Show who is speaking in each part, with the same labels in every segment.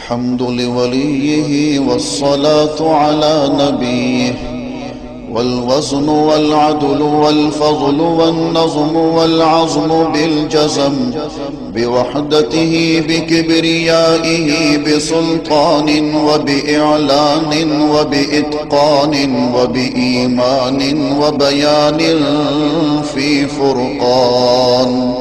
Speaker 1: الحمد لوليه والصلاة على نبيه، والوزن والعدل والفضل والنظم والعظم بالجزم، بوحدته بكبريائه بسلطان وبإعلان وبإتقان وبإيمان وبيان في فرقان،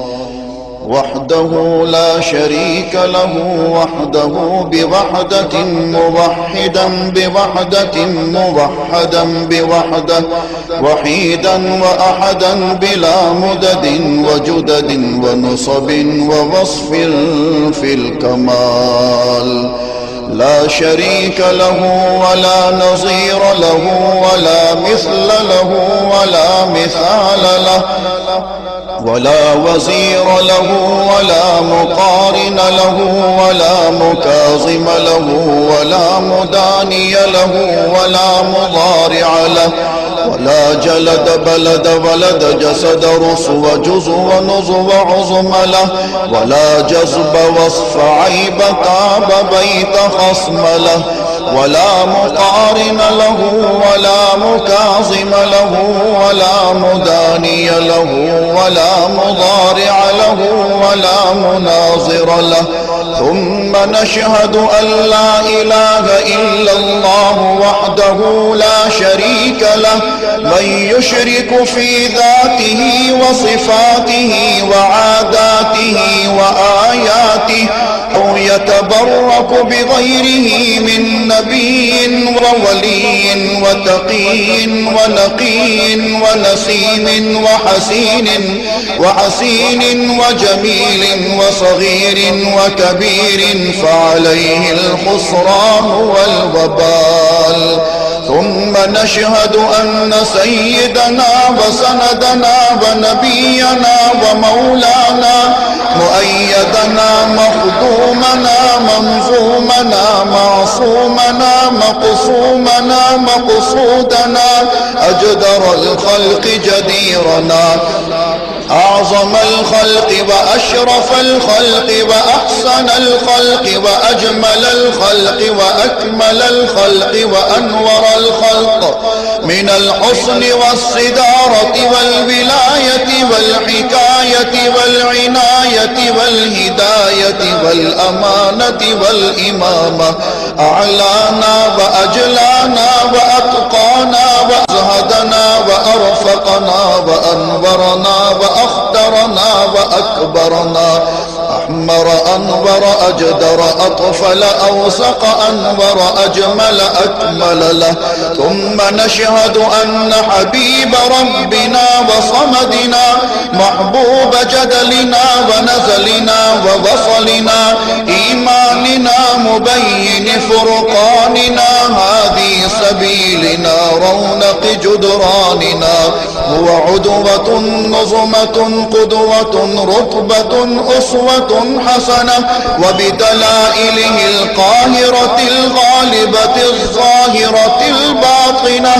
Speaker 1: وحده لا شريك له، وحده بوحدة موحدا بوحدة موحدا بوحدة، وحيدا وأحدا بلا مدد وجدد ونصب ووصف في الكمال، لا شريك له ولا نظير له ولا مثل له ولا مثال له، ولا وزير له ولا مقارن له ولا مكاظم له ولا مداني له ولا مضارع له، ولا جلد بلد ولد جسد رسو جزو ونزو عظم له، ولا جذب وصف عيب تاب بيت خصم له، ولا مقارن له ولا مكاظم له ولا مداني له ولا مضارع له ولا مناظر له. ثم نشهد أن لا إله إلا الله وحده لا شريك له، من يشرك في ذاته وصفاته وعاداته وآياته أو يتبرك بغيره من نبي وولي وتقي ونقي ونسيم وحسين وجميل وصغير وكبير، فعليه الخسران والوبال. ثم نشهد أن سيدنا وسندنا ونبينا ومولانا مؤيدنا مخدومنا منظومنا معصومنا مقصومنا مقصودنا أجدر الخلق جديرنا أعظم الخلق وأشرف الخلق وأحسن الخلق وأجمل الخلق وأكمل الخلق وأنور الخلق، من الحسن والصدارة والولاية والحكاية والعناية والهداية والأمانة والإمامة، أعلانا وأجلانا وأتقانا وأزهدنا وأرفقنا وأنورنا وأخطرنا وأكبرنا، أحمر أنور أجدر أطفل أوسق أنور أجمل أكمل له. ثم نشهد أن حبيب ربنا وصمدنا محبوب جدلنا ونزلنا ووصلنا إيماننا مبين فرقاننا هذه سبيلنا رونق جدراننا، هو عدوة نظمة قدوة رتبة أسوة حسنة، وبدلائله القاهرة الغالبة الظاهرة الباطنة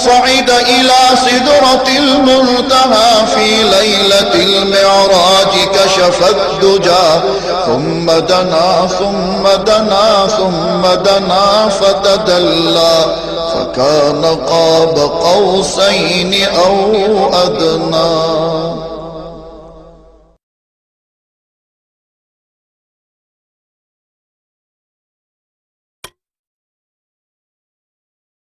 Speaker 1: صعد إلى سدرة المنتهى في ليلة المعراج كشف الدجى، ثم دنا ثم دنا ثم دنا فتدلى فكان قاب قوسين أو أدنى.